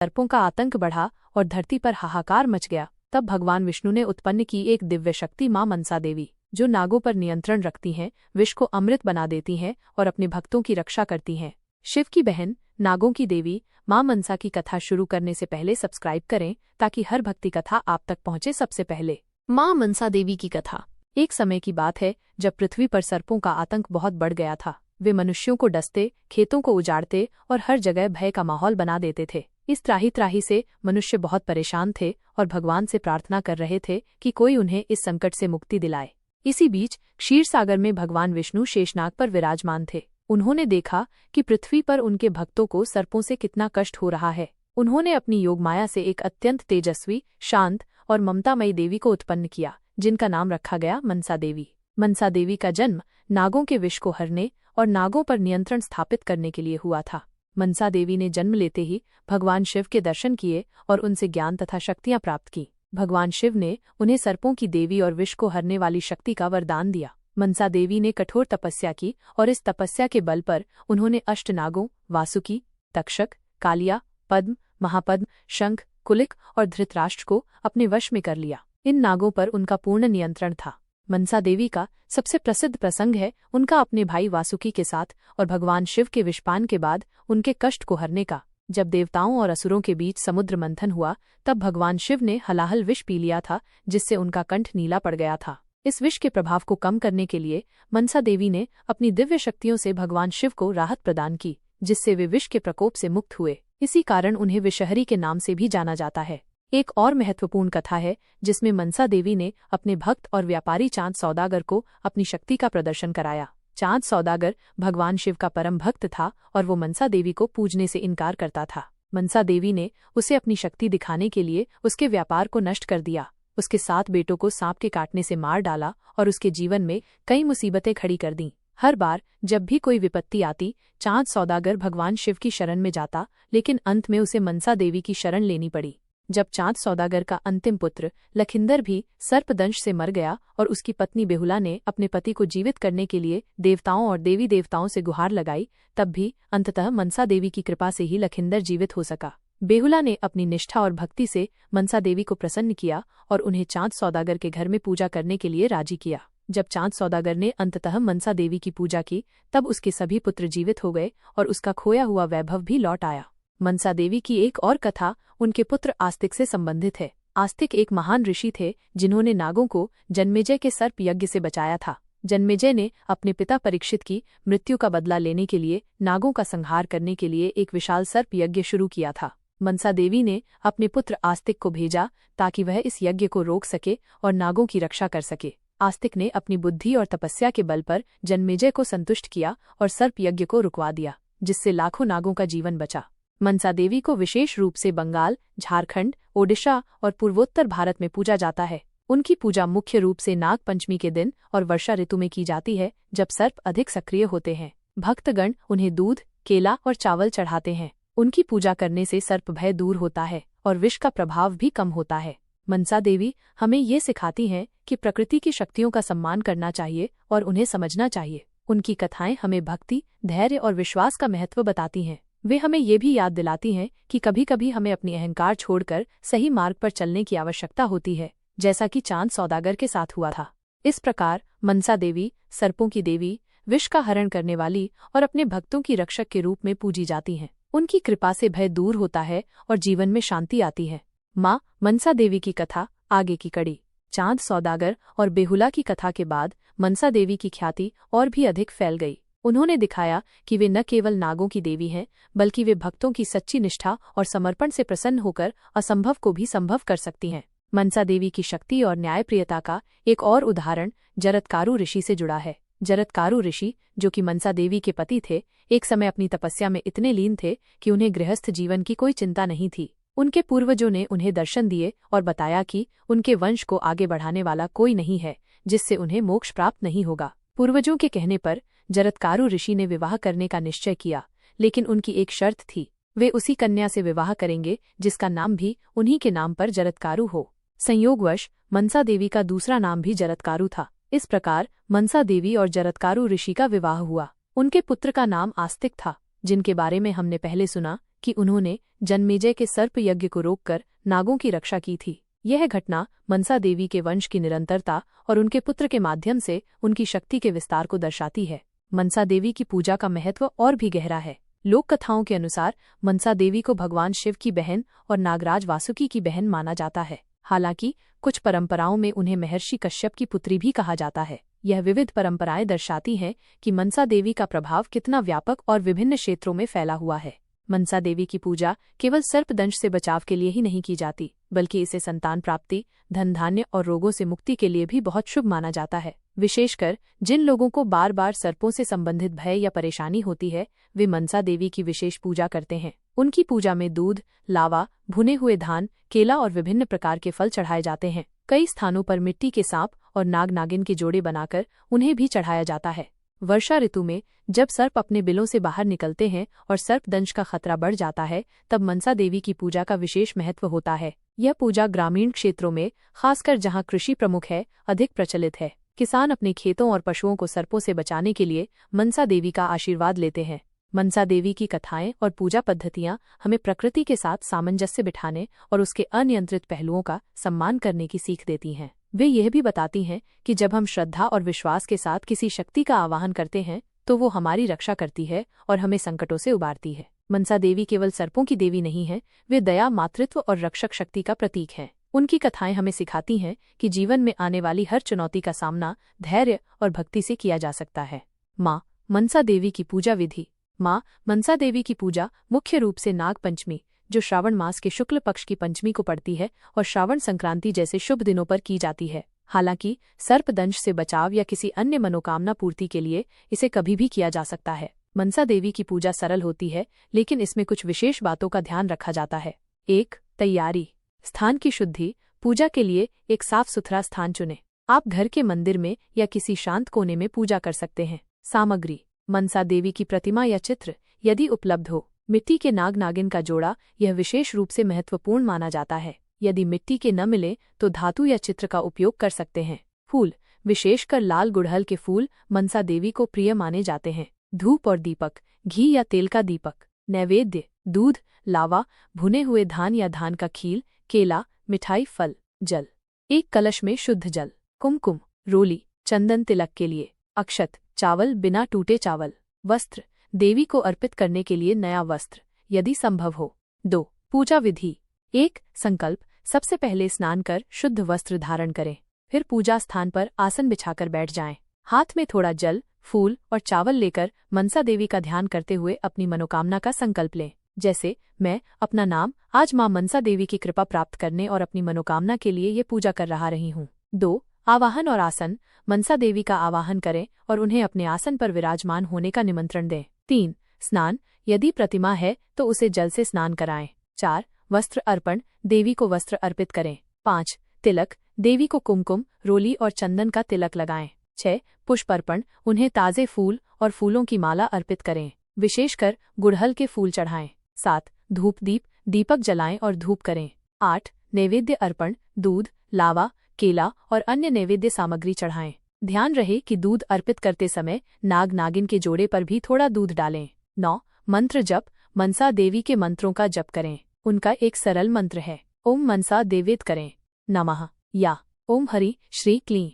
सर्पों का आतंक बढ़ा और धरती पर हाहाकार मच गया। तब भगवान विष्णु ने उत्पन्न की एक दिव्य शक्ति मां मनसा देवी, जो नागों पर नियंत्रण रखती हैं, विष को अमृत बना देती हैं और अपने भक्तों की रक्षा करती हैं। शिव की बहन, नागों की देवी मां मनसा की कथा शुरू करने से पहले सब्सक्राइब करें ताकि हर भक्ति कथा आप तक पहुंचे सबसे पहले। मां मनसा देवी की कथा। एक समय की बात है जब पृथ्वी पर सर्पों का आतंक बहुत बढ़ गया था। वे मनुष्यों को डसते, खेतों को उजाड़ते और हर जगह भय का माहौल बना देते थे। इस त्राही त्राही से मनुष्य बहुत परेशान थे और भगवान से प्रार्थना कर रहे थे कि कोई उन्हें इस संकट से मुक्ति दिलाए। इसी बीच क्षीर सागर में भगवान विष्णु शेषनाग पर विराजमान थे। उन्होंने देखा कि पृथ्वी पर उनके भक्तों को सर्पों से कितना कष्ट हो रहा है। उन्होंने अपनी योगमाया से एक अत्यंत तेजस्वी, शांत और ममतामयी देवी को उत्पन्न किया, जिनका नाम रखा गया मनसा देवी। मनसा देवी का जन्म नागों के विष को हरने और नागों पर नियंत्रण स्थापित करने के लिए हुआ था। मनसा देवी ने जन्म लेते ही भगवान शिव के दर्शन किए और उनसे ज्ञान तथा शक्तियां प्राप्त की। भगवान शिव ने उन्हें सर्पों की देवी और विष को हरने वाली शक्ति का वरदान दिया। मनसा देवी ने कठोर तपस्या की और इस तपस्या के बल पर उन्होंने अष्टनागों वासुकी, तक्षक, कालिया, पद्म, महापद्म, शंख, कुलिक और धृतराष्ट्र को अपने वश में कर लिया। इन नागों पर उनका पूर्ण नियंत्रण था। मनसा देवी का सबसे प्रसिद्ध प्रसंग है उनका अपने भाई वासुकी के साथ और भगवान शिव के विषपान के बाद उनके कष्ट को हरने का। जब देवताओं और असुरों के बीच समुद्र मंथन हुआ तब भगवान शिव ने हलाहल विष पी लिया था, जिससे उनका कंठ नीला पड़ गया था। इस विष के प्रभाव को कम करने के लिए मनसा देवी ने अपनी दिव्य शक्तियों से भगवान शिव को राहत प्रदान की, जिससे वे विष के प्रकोप से मुक्त हुए। इसी कारण उन्हें विषहरी के नाम से भी जाना जाता है। एक और महत्वपूर्ण कथा है जिसमें मनसा देवी ने अपने भक्त और व्यापारी चांद सौदागर को अपनी शक्ति का प्रदर्शन कराया। चांद सौदागर भगवान शिव का परम भक्त था और वो मनसा देवी को पूजने से इनकार करता था। मनसा देवी ने उसे अपनी शक्ति दिखाने के लिए उसके व्यापार को नष्ट कर दिया। उसके 7 बेटों को सांप के काटने से मार डाला और उसके जीवन में कई मुसीबतें खड़ी कर दीं। हर बार जब भी कोई विपत्ति आती, चांद सौदागर भगवान शिव की शरण में जाता, लेकिन अंत में उसे मनसा देवी की शरण लेनी पड़ी। जब चांद सौदागर का अंतिम पुत्र लखिंदर भी सर्पदंश से मर गया और उसकी पत्नी बेहुला ने अपने पति को जीवित करने के लिए देवताओं और देवी देवताओं से गुहार लगाई, तब भी अंततः मनसा देवी की कृपा से ही लखिंदर जीवित हो सका। बेहुला ने अपनी निष्ठा और भक्ति से मनसा देवी को प्रसन्न किया और उन्हें चांद सौदागर के घर में पूजा करने के लिए राजी किया। जब चांद सौदागर ने अंततः मनसा देवी की पूजा की, तब उसके सभी पुत्र जीवित हो गए और उसका खोया हुआ वैभव भी लौट आया। मनसा देवी की एक और कथा उनके पुत्र आस्तिक से संबंधित है। आस्तिक एक महान ऋषि थे जिन्होंने नागों को जन्मेजय के सर्प यज्ञ से बचाया था। जन्मेजय ने अपने पिता परीक्षित की मृत्यु का बदला लेने के लिए नागों का संहार करने के लिए एक विशाल सर्प यज्ञ शुरू किया था। मनसा देवी ने अपने पुत्र आस्तिक को भेजा ताकि वह इस यज्ञ को रोक सके और नागों की रक्षा कर सके। आस्तिक ने अपनी बुद्धि और तपस्या के बल पर जन्मेजय को संतुष्ट किया और सर्प यज्ञ को रुकवा दिया, जिससे लाखों नागों का जीवन बचा। मनसा देवी को विशेष रूप से बंगाल, झारखंड, ओडिशा और पूर्वोत्तर भारत में पूजा जाता है। उनकी पूजा मुख्य रूप से नाग पंचमी के दिन और वर्षा ऋतु में की जाती है, जब सर्प अधिक सक्रिय होते हैं। भक्तगण उन्हें दूध, केला और चावल चढ़ाते हैं। उनकी पूजा करने से सर्प भय दूर होता है और विष का प्रभाव भी कम होता है। मनसा देवी हमें ये सिखाती हैं कि प्रकृति की शक्तियों का सम्मान करना चाहिए और उन्हें समझना चाहिए। उनकी कथाएं हमें भक्ति, धैर्य और विश्वास का महत्व बताती हैं। वे हमें ये भी याद दिलाती हैं कि कभी कभी हमें अपनी अहंकार छोड़कर सही मार्ग पर चलने की आवश्यकता होती है, जैसा कि चांद सौदागर के साथ हुआ था। इस प्रकार मनसा देवी सर्पों की देवी, विष का हरण करने वाली और अपने भक्तों की रक्षक के रूप में पूजी जाती हैं। उनकी कृपा से भय दूर होता है और जीवन में शांति आती है। माँ मनसा देवी की कथा आगे की कड़ी। चांद सौदागर और बेहुला की कथा के बाद मनसा देवी की ख्याति और भी अधिक फैल गई। उन्होंने दिखाया कि वे न केवल नागों की देवी हैं, बल्कि वे भक्तों की सच्ची निष्ठा और समर्पण से प्रसन्न होकर असंभव को भी संभव कर सकती हैं। मनसा देवी की शक्ति और न्यायप्रियता का एक और उदाहरण जरत्कारु ऋषि से जुड़ा है। जरत्कारु ऋषि, जो कि मनसा देवी के पति थे, एक समय अपनी तपस्या में इतने लीन थे कि उन्हें गृहस्थ जीवन की कोई चिंता नहीं थी। उनके पूर्वजों ने उन्हें दर्शन दिए और बताया कि उनके वंश को आगे बढ़ाने वाला कोई नहीं है, जिससे उन्हें मोक्ष प्राप्त नहीं होगा। पूर्वजों के कहने पर जरत्कारु ऋषि ने विवाह करने का निश्चय किया, लेकिन उनकी एक शर्त थी, वे उसी कन्या से विवाह करेंगे जिसका नाम भी उन्हीं के नाम पर जरत्कारु हो। संयोगवश मनसा देवी का दूसरा नाम भी जरत्कारु था। इस प्रकार मनसा देवी और जरत्कारु ऋषि का विवाह हुआ। उनके पुत्र का नाम आस्तिक था, जिनके बारे में हमने पहले सुना, कि उन्होंने जन्मेजय के सर्प यज्ञ को रोककर नागों की रक्षा की थी। यह घटना मनसा देवी के वंश की निरंतरता और उनके पुत्र के माध्यम से उनकी शक्ति के विस्तार को दर्शाती है। मनसा देवी की पूजा का महत्व और भी गहरा है। लोक कथाओं के अनुसार मनसा देवी को भगवान शिव की बहन और नागराज वासुकी की बहन माना जाता है। हालांकि कुछ परंपराओं में उन्हें महर्षि कश्यप की पुत्री भी कहा जाता है। यह विविध परंपराएं दर्शाती हैं कि मनसा देवी का प्रभाव कितना व्यापक और विभिन्न क्षेत्रों में फैला हुआ है। मनसा देवी की पूजा केवल सर्पदंश से बचाव के लिए ही नहीं की जाती, बल्कि इसे संतान प्राप्ति, धन धान्य और रोगों से मुक्ति के लिए भी बहुत शुभ माना जाता है। विशेषकर जिन लोगों को बार बार सर्पों से संबंधित भय या परेशानी होती है, वे मनसा देवी की विशेष पूजा करते हैं। उनकी पूजा में दूध, लावा, भुने हुए धान, केला और विभिन्न प्रकार के फल चढ़ाए जाते हैं। कई स्थानों पर मिट्टी के सांप और नाग नागिन के जोड़े बनाकर उन्हें भी चढ़ाया जाता है। वर्षा ऋतु में जब सर्प अपने बिलों से बाहर निकलते हैं और सर्पदंश का खतरा बढ़ जाता है, तब मनसा देवी की पूजा का विशेष महत्व होता है। यह पूजा ग्रामीण क्षेत्रों में, खासकर जहां कृषि प्रमुख है, अधिक प्रचलित है। किसान अपने खेतों और पशुओं को सर्पों से बचाने के लिए मनसा देवी का आशीर्वाद लेते हैं। मनसा देवी की कथाएं और पूजा पद्धतियां हमें प्रकृति के साथ सामंजस्य बिठाने और उसके अनियंत्रित पहलुओं का सम्मान करने की सीख देती हैं। वे यह भी बताती हैं कि जब हम श्रद्धा और विश्वास के साथ किसी शक्ति का आवाहन करते हैं, तो वो हमारी रक्षा करती है और हमें संकटों से उबारती है। मनसा देवी केवल सर्पों की देवी नहीं है, वे दया, मातृत्व और रक्षक शक्ति का प्रतीक हैं। उनकी कथाएं हमें सिखाती हैं कि जीवन में आने वाली हर चुनौती का सामना धैर्य और भक्ति से किया जा सकता है। माँ मनसा देवी की पूजा विधि। माँ मनसा देवी की पूजा मुख्य रूप से नाग पंचमी, जो श्रावण मास के शुक्ल पक्ष की पंचमी को पड़ती है, और श्रावण संक्रांति जैसे शुभ दिनों पर की जाती है। हालांकि सर्पदंश से बचाव या किसी अन्य मनोकामना पूर्ति के लिए इसे कभी भी किया जा सकता है। मनसा देवी की पूजा सरल होती है, लेकिन इसमें कुछ विशेष बातों का ध्यान रखा जाता है। 1. तैयारी। स्थान की शुद्धि। पूजा के लिए एक साफ सुथरा स्थान चुनें। आप घर के मंदिर में या किसी शांत कोने में पूजा कर सकते हैं। सामग्री। मनसा देवी की प्रतिमा या चित्र, यदि उपलब्ध हो। मिट्टी के नाग नागिन का जोड़ा, यह विशेष रूप से महत्वपूर्ण माना जाता है। यदि मिट्टी के न मिले तो धातु या चित्र का उपयोग कर सकते हैं। फूल, विशेषकर लाल गुड़हल के फूल मनसा देवी को प्रिय माने जाते हैं। धूप और दीपक, घी या तेल का दीपक। नैवेद्य, दूध, लावा, भुने हुए धान या धान का खील, केला, मिठाई, फल। जल, एक कलश में शुद्ध जल। कुमकुम, रोली, चंदन तिलक के लिए। अक्षत, चावल, बिना टूटे चावल। वस्त्र, देवी को अर्पित करने के लिए नया वस्त्र, यदि संभव हो। 2. पूजा विधि। 1. संकल्प। सबसे पहले स्नान कर शुद्ध वस्त्र धारण करें। फिर पूजा स्थान पर आसन बिछाकर बैठ जाएं। हाथ में थोड़ा जल, फूल और चावल लेकर मनसा देवी का ध्यान करते हुए अपनी मनोकामना का संकल्प लें। जैसे, मैं अपना नाम आज मां मनसा देवी की कृपा प्राप्त करने और अपनी मनोकामना के लिए ये पूजा कर रही हूँ। 2. आवाहन और आसन। मनसा देवी का आवाहन करें और उन्हें अपने आसन पर विराजमान होने का निमंत्रण दें। 3. स्नान। यदि प्रतिमा है तो उसे जल से स्नान कराएं। 4. वस्त्र अर्पण। देवी को वस्त्र अर्पित करें। 5. तिलक। देवी को कुमकुम, रोली और चंदन का तिलक लगाएं। 6. पुष्प अर्पण। उन्हें ताजे फूल और फूलों की माला अर्पित करें, विशेषकर गुड़हल के फूल चढ़ाएं। 7. धूप दीप, दीपक जलाएं और धूप करें। 8. नैवेद्य अर्पण। दूध, लावा, केला और अन्य नैवेद्य सामग्री चढ़ाएं। ध्यान रहे कि दूध अर्पित करते समय नाग नागिन के जोड़े पर भी थोड़ा दूध डालें। 9. मंत्र जप। मनसा देवी के मंत्रों का जप करें। उनका एक सरल मंत्र है, ओम मनसा देवेत करें, नमः, या ओम हरि श्री क्लीं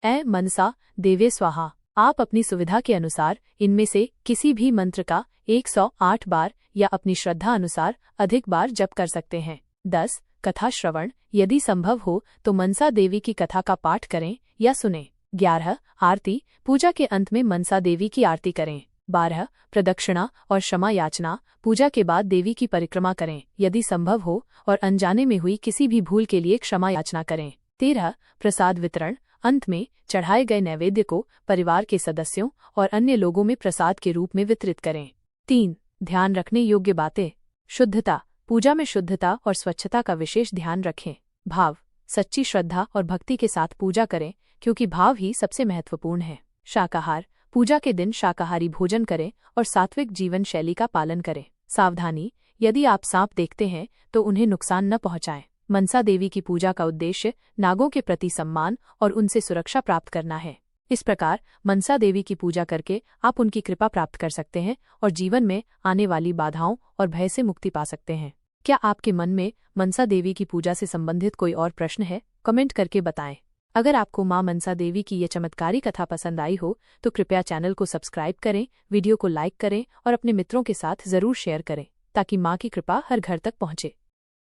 ऐ मनसा देवे स्वाहा। आप अपनी सुविधा के अनुसार इनमें से किसी भी मंत्र का 108 बार या अपनी श्रद्धा अनुसार अधिक बार जप कर सकते हैं। 10. कथा श्रवण। यदि संभव हो तो मनसा देवी की कथा का पाठ करें या सुनें। 11. आरती। पूजा के अंत में मनसा देवी की आरती करें। 12. प्रदक्षिणा और क्षमा याचना। पूजा के बाद देवी की परिक्रमा करें, यदि संभव हो, और अनजाने में हुई किसी भी भूल के लिए क्षमा याचना करें। 13. प्रसाद वितरण। अंत में चढ़ाए गए नैवेद्य को परिवार के सदस्यों और अन्य लोगों में प्रसाद के रूप में वितरित करें। 3. ध्यान रखने योग्य बातें। शुद्धता। पूजा में शुद्धता और स्वच्छता का विशेष ध्यान रखें। भाव। सच्ची श्रद्धा और भक्ति के साथ पूजा करें, क्योंकि भाव ही सबसे महत्वपूर्ण है। शाकाहार। पूजा के दिन शाकाहारी भोजन करें और सात्विक जीवन शैली का पालन करें। सावधानी। यदि आप सांप देखते हैं तो उन्हें नुकसान न पहुंचाएं। मनसा देवी की पूजा का उद्देश्य नागों के प्रति सम्मान और उनसे सुरक्षा प्राप्त करना है। इस प्रकार मनसा देवी की पूजा करके आप उनकी कृपा प्राप्त कर सकते हैं और जीवन में आने वाली बाधाओं और भय से मुक्ति पा सकते हैं। क्या आपके मन में मनसा देवी की पूजा से संबंधित कोई और प्रश्न है? कमेंट करके बताएं। अगर आपको मां मनसा देवी की ये चमत्कारी कथा पसंद आई हो तो कृपया चैनल को सब्सक्राइब करें, वीडियो को लाइक करें और अपने मित्रों के साथ जरूर शेयर करें ताकि मां की कृपा हर घर तक पहुंचे।